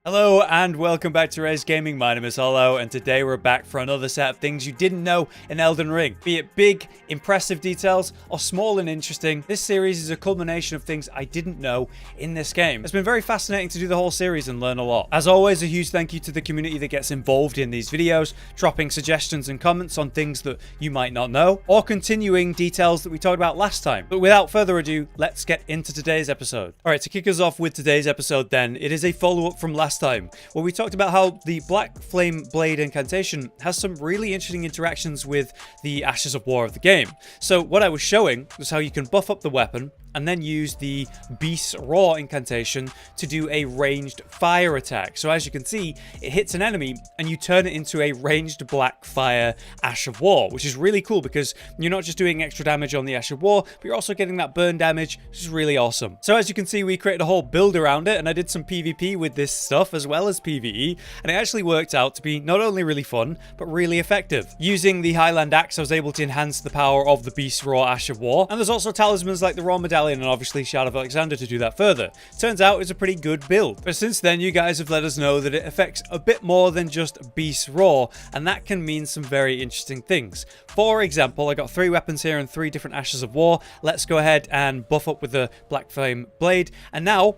Hello and welcome back to Res Gaming. My name is Hollow, and today we're back for another set of things you didn't know in Elden Ring. Be it big, impressive details, or small and interesting, this series is a culmination of things I didn't know in this game. It's been very fascinating to do the whole series and learn a lot. As always, a huge thank you to the community that gets involved in these videos, dropping suggestions and comments on things that you might not know, or continuing details that we talked about last time. But without further ado, let's get into today's episode. Alright, to kick us off with today's episode then, it is a follow-up from last time, where we talked about how the Bloodflame blade incantation has some really interesting interactions with the Ashes of War of the game. So what I was showing was how you can buff up the weapon and then use the Beast's Roar incantation to do a ranged fire attack. So as you can see, it hits an enemy and you turn it into a ranged black fire Ash of War, which is really cool because you're not just doing extra damage on the Ash of War, but you're also getting that burn damage, which is really awesome. So as you can see, we created a whole build around it, and I did some PvP with this stuff as well as PvE, and it actually worked out to be not only really fun, but really effective. Using the Highland Axe, I was able to enhance the power of the Beast's Roar Ash of War, and there's also talismans like the Raw Medallion and obviously Shard of Alexander to do that further. Turns out it's a pretty good build. But since then, you guys have let us know that it affects a bit more than just Beast's Roar, and that can mean some very interesting things. For example, I got 3 weapons here and 3 different Ashes of War. Let's go ahead and buff up with the Bloodflame blade, and now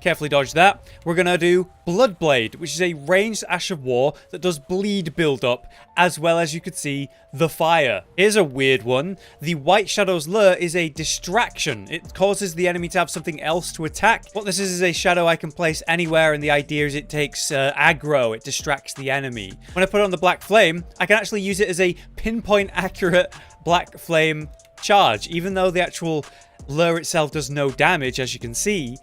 carefully dodge that. We're going to do Bloodblade, which is a ranged Ash of War that does bleed build up, as well as you could see the fire. Here's a weird one. The White Shadow's Lure is a distraction. It causes the enemy to have something else to attack. What this is a shadow I can place anywhere, and the idea is it takes aggro. It distracts the enemy. When I put on the Black Flame, I can actually use it as a pinpoint accurate Black Flame charge, even though the actual lure itself does no damage, as you can see.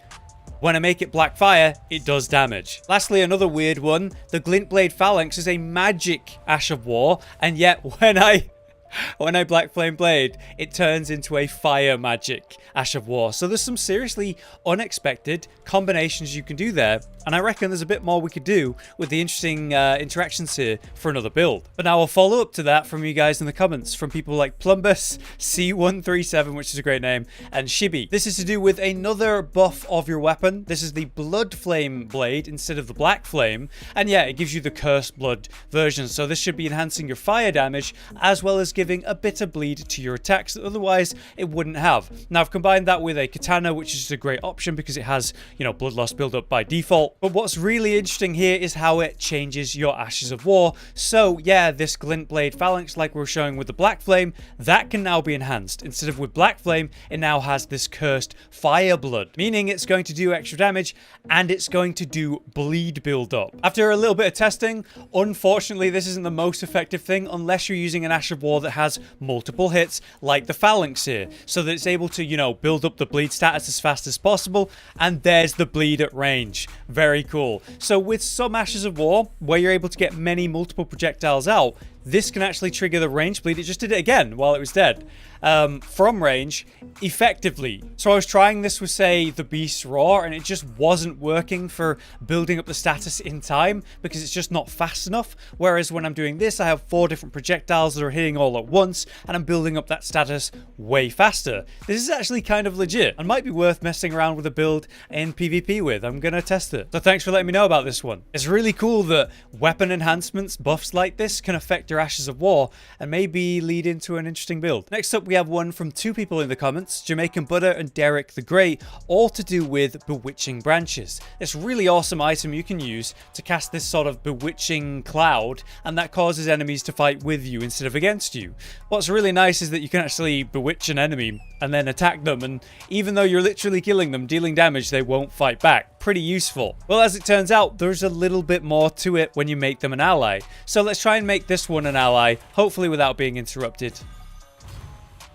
When I make it black fire, it does damage. Lastly, another weird one. The glintblade phalanx is a magic Ash of War, and yet when I Black Flame Blade, it turns into a fire magic Ash of War. So there's some seriously unexpected combinations you can do there, and I reckon there's a bit more we could do with the interesting interactions here for another build. But now I'll follow up to that from you guys in the comments, from people like Plumbus, C137, which is a great name, and Shibi. This is to do with another buff of your weapon. This is the Bloodflame Blade instead of the Black Flame, and yeah, it gives you the Cursed Blood version. So this should be enhancing your fire damage, as well as giving a bit of bleed to your attacks that otherwise it wouldn't have. Now I've combined that with a katana, which is a great option because it has, you know, blood loss build up by default. But what's really interesting here is how it changes your Ashes of War. So yeah, this glintblade phalanx, like we were showing with the Black Flame, that can now be enhanced. Instead of with Black Flame, it now has this cursed fire blood, meaning it's going to do extra damage and it's going to do bleed build up. After a little bit of testing, unfortunately this isn't the most effective thing unless you're using an Ash of War that has multiple hits like the phalanx here, so that it's able to, you know, build up the bleed status as fast as possible. And there's the bleed at range. Very cool. So with some Ashes of War where you're able to get multiple projectiles out, this can actually trigger the range bleed. It just did it again while it was dead. From range, effectively. So I was trying this with, say, the Beast's Roar, and it just wasn't working for building up the status in time because it's just not fast enough. Whereas when I'm doing this, I have 4 different projectiles that are hitting all at once, and I'm building up that status way faster. This is actually kind of legit and might be worth messing around with a build in PvP with. I'm gonna test it. So thanks for letting me know about this one. It's really cool that weapon enhancements, buffs like this can affect your Ashes of War and maybe lead into an interesting build. Next up, we have one from 2 people in the comments, Jamaican Butter and Derek the Great, all to do with Bewitching branches. This really awesome item you can use to cast this sort of bewitching cloud, and that causes enemies to fight with you instead of against you. What's really nice is that you can actually bewitch an enemy and then attack them, and even though you're literally killing them, dealing damage, they won't fight back. Pretty useful. Well, as it turns out, there's a little bit more to it when you make them an ally. So let's try and make this one an ally, hopefully without being interrupted.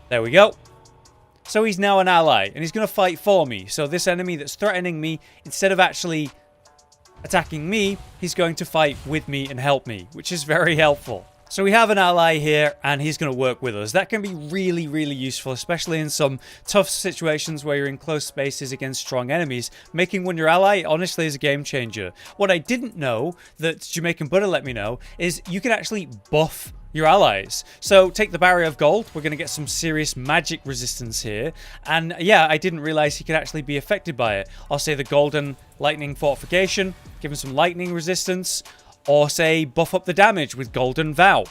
There we go. So he's now an ally, and he's going to fight for me. So this enemy that's threatening me, instead of actually attacking me, he's going to fight with me and help me, which is very helpful. So we have an ally here, and he's going to work with us. That can be really, really useful, especially in some tough situations where you're in close spaces against strong enemies. Making one your ally, honestly, is a game changer. What I didn't know, that Jamaican Butter let me know, is you can actually buff your allies. So take the Barrier of Gold. We're going to get some serious magic resistance here. And yeah, I didn't realize he could actually be affected by it. I'll say the Golden Lightning Fortification, give him some lightning resistance. Or say buff up the damage with Golden Vow.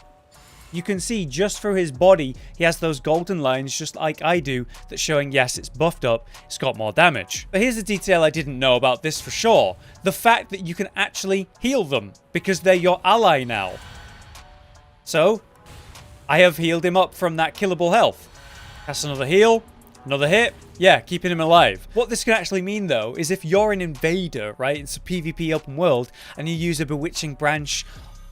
You can see just through his body, he has those golden lines just like I do, that's showing yes, it's buffed up, it's got more damage. But here's a detail I didn't know about this for sure. The fact that you can actually heal them, because they're your ally now. So, I have healed him up from that killable health. That's another heal, another hit. Yeah, keeping him alive. What this can actually mean, though, is if you're an invader, right, it's a PvP open world, and you use a Bewitching branch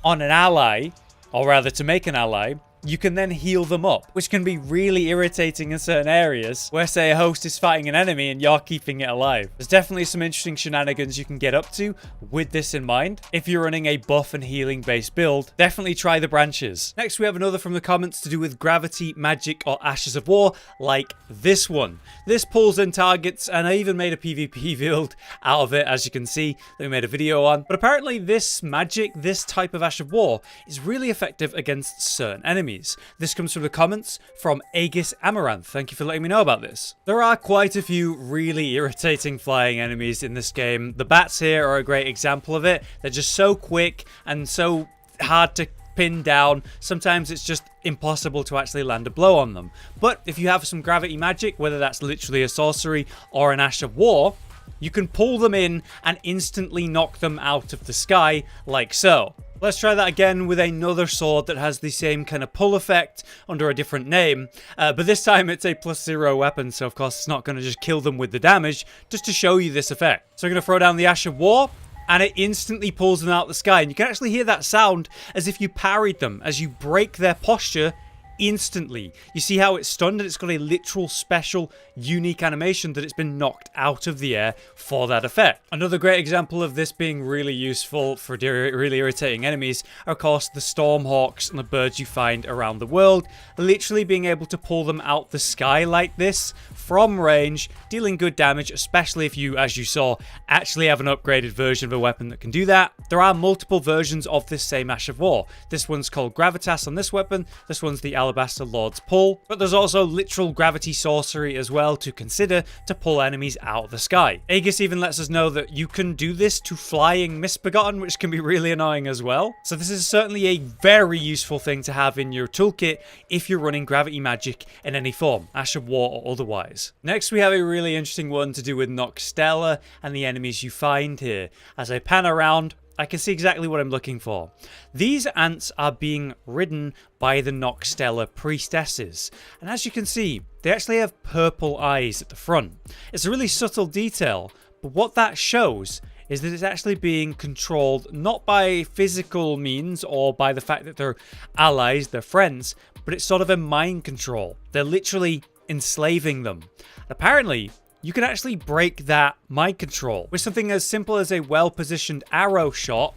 on an ally, or rather to make an ally, you can then heal them up, which can be really irritating in certain areas where, say, a host is fighting an enemy and you're keeping it alive. There's definitely some interesting shenanigans you can get up to with this in mind. If you're running a buff and healing based build, definitely try the branches. Next, we have another from the comments to do with gravity, magic, or ashes of war, like this one. This pulls in targets, and I even made a PvP build out of it, as you can see, that we made a video on. But apparently this magic, this type of ash of war, is really effective against certain enemies. This comes from the comments from Aegis Amaranth. Thank you for letting me know about this. There are quite a few really irritating flying enemies in this game. The bats here are a great example of it. They're just so quick and so hard to pin down. Sometimes it's just impossible to actually land a blow on them. But if you have some gravity magic, whether that's literally a sorcery or an ash of war, you can pull them in and instantly knock them out of the sky, like so. Let's try that again with another sword that has the same kind of pull effect under a different name. But this time it's a +0 weapon, so of course it's not going to just kill them with the damage, just to show you this effect. So I'm going to throw down the Ash of War, and it instantly pulls them out of the sky. And you can actually hear that sound as if you parried them, as you break their posture instantly. You see how it's stunned, and it's got a literal special unique animation that it's been knocked out of the air for that effect. Another great example of this being really useful for really irritating enemies are, of course, the Stormhawks and the birds you find around the world. Literally being able to pull them out the sky like this from range, dealing good damage, especially if you, as you saw, actually have an upgraded version of a weapon that can do that. There are multiple versions of this same Ash of War. This one's called Gravitas on this weapon, this one's the Alabaster Lord's Pull, but there's also literal gravity sorcery as well to consider to pull enemies out of the sky. Aegis even lets us know that you can do this to Flying Misbegotten, which can be really annoying as well. So this is certainly a very useful thing to have in your toolkit if you're running gravity magic in any form, Ash of War or otherwise. Next, we have a really interesting one to do with Noxtella and the enemies you find here. As I pan around, I can see exactly what I'm looking for. These ants are being ridden by the Noxtella priestesses. And as you can see, they actually have purple eyes at the front. It's a really subtle detail, but what that shows is that it's actually being controlled not by physical means or by the fact that they're allies, they're friends, but it's sort of a mind control. They're literally enslaving them. Apparently, you can actually break that mind control with something as simple as a well-positioned arrow shot,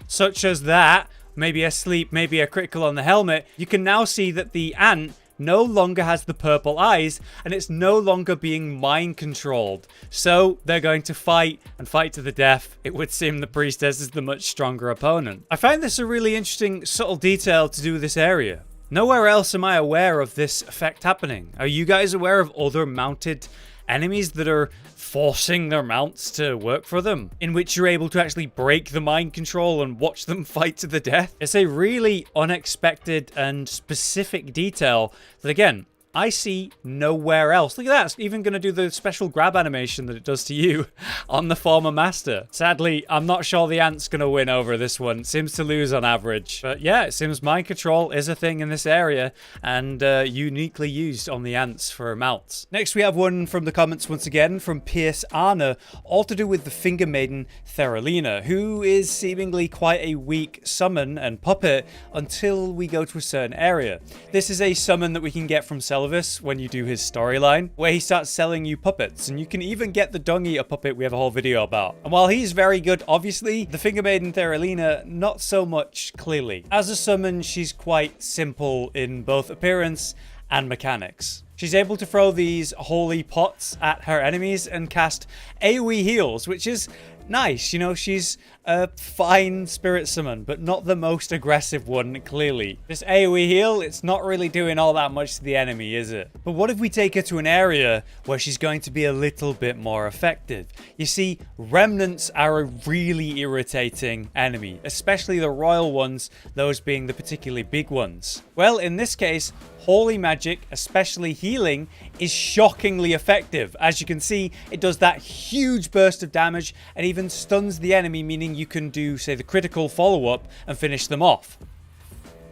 such as that, maybe a sleep, maybe a critical on the helmet. You can now see that the ant no longer has the purple eyes, and it's no longer being mind controlled. So they're going to fight, and fight to the death. It would seem the priestess is the much stronger opponent. I find this a really interesting, subtle detail to do with this area. Nowhere else am I aware of this effect happening. Are you guys aware of other mounted enemies that are forcing their mounts to work for them, in which you're able to actually break the mind control and watch them fight to the death? It's a really unexpected and specific detail that, again, I see nowhere else. Look at that. It's even going to do the special grab animation that it does to you on the former master. Sadly, I'm not sure the ant's going to win over this one. It seems to lose on average. But yeah, it seems mind control is a thing in this area and uniquely used on the ants for mounts. Next, we have one from the comments once again from Pierce Arna, all to do with the Finger Maiden Therolina, who is seemingly quite a weak summon and puppet until we go to a certain area. This is a summon that we can get from self Elvis when you do his storyline, where he starts selling you puppets, and you can even get the dung eater puppet we have a whole video about. And while he's very good, obviously, the finger maiden therolina, not so much clearly. As a summon, she's quite simple in both appearance and mechanics. She's able to throw these holy pots at her enemies and cast AoE heals, which is nice. You know, she's a fine spirit summon, but not the most aggressive one, clearly. This AoE heal, it's not really doing all that much to the enemy, is it? But what if we take her to an area where she's going to be a little bit more effective? You see, remnants are a really irritating enemy, especially the royal ones, those being the particularly big ones. Well, in this case, holy magic, especially healing, is shockingly effective. As you can see, it does that huge burst of damage and even stuns the enemy, meaning you can do, say, the critical follow-up and finish them off.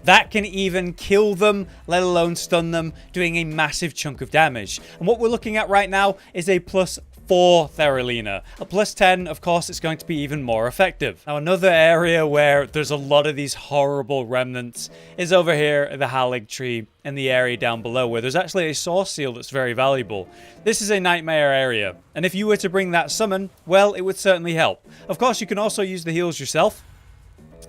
That can even kill them, let alone stun them, doing a massive chunk of damage. And what we're looking at right now is a +4 therolina. A +10, of course, it's going to be even more effective. Now, another area where there's a lot of these horrible remnants is over here at the Halig tree in the area down below, where there's actually a source seal that's very valuable. This is a nightmare area, and if you were to bring that summon, well, it would certainly help. Of course, you can also use the heals yourself,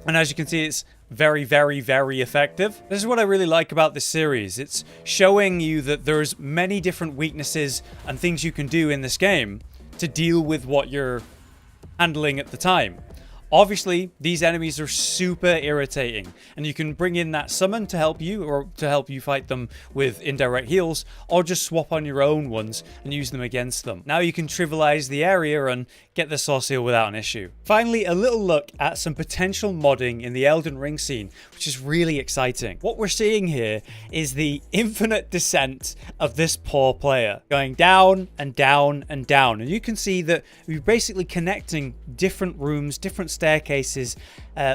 and as you can see, it's very, very, very effective. This is what I really like about this series. It's showing you that there's many different weaknesses and things you can do in this game to deal with what you're handling at the time. Obviously, these enemies are super irritating, and you can bring in that summon to help you, or to help you fight them with indirect heals, or just swap on your own ones and use them against them. Now you can trivialize the area and get the source seal without an issue. Finally, a little look at some potential modding in the Elden Ring scene, which is really exciting. What we're seeing here is the infinite descent of this poor player, going down and down and down. And you can see that we're basically connecting different rooms, different staircases,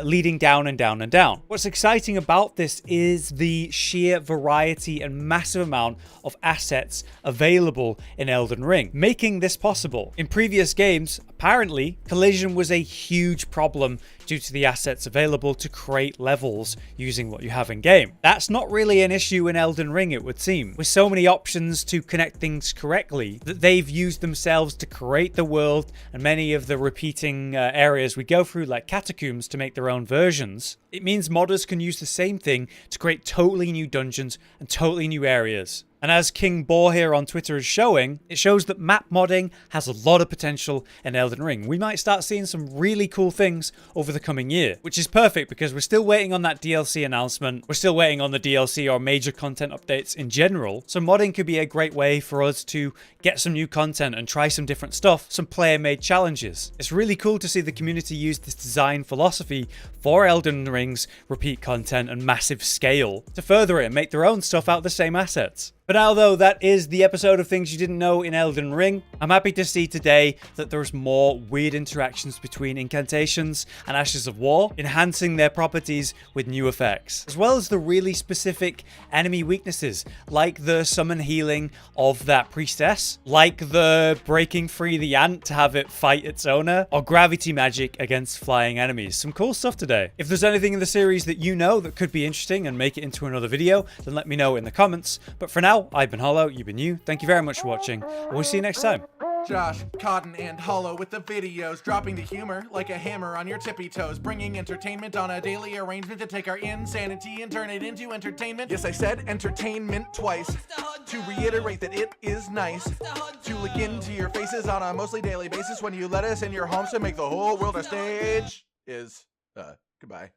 leading down and down and down. What's exciting about this is the sheer variety and massive amount of assets available in Elden Ring, making this possible. In previous games, apparently, collision was a huge problem due to the assets available to create levels using what you have in game. That's not really an issue in Elden Ring, it would seem. With so many options to connect things correctly, that they've used themselves to create the world and many of the repeating areas we go through, like catacombs, to make their own versions. It means modders can use the same thing to create totally new dungeons and totally new areas. And as King Boar here on Twitter is showing, it shows that map modding has a lot of potential in Elden Ring. We might start seeing some really cool things over the coming year, which is perfect because we're still waiting on that DLC announcement. We're still waiting on the DLC or major content updates in general. So modding could be a great way for us to get some new content and try some different stuff, some player-made challenges. It's really cool to see the community use this design philosophy for Elden Ring's repeat content and massive scale to further it and make their own stuff out of the same assets. But now, though, that is the episode of things you didn't know in Elden Ring. I'm happy to see today that there's more weird interactions between incantations and Ashes of War, enhancing their properties with new effects, as well as the really specific enemy weaknesses, like the summon healing of that priestess, like the breaking free the ant to have it fight its owner, or gravity magic against flying enemies. Some cool stuff today. If there's anything in the series that you know that could be interesting and make it into another video, then let me know in the comments. But for now, I've been Hollow, you've been you. Thank you very much for watching, and we'll see you next time. Josh, Cotton, and Hollow with the videos, dropping the humor like a hammer on your tippy toes, bringing entertainment on a daily arrangement to take our insanity and turn it into entertainment. Yes, I said entertainment twice, to reiterate that it is nice to look into your faces on a mostly daily basis when you let us in your homes to make the whole world a stage. Goodbye.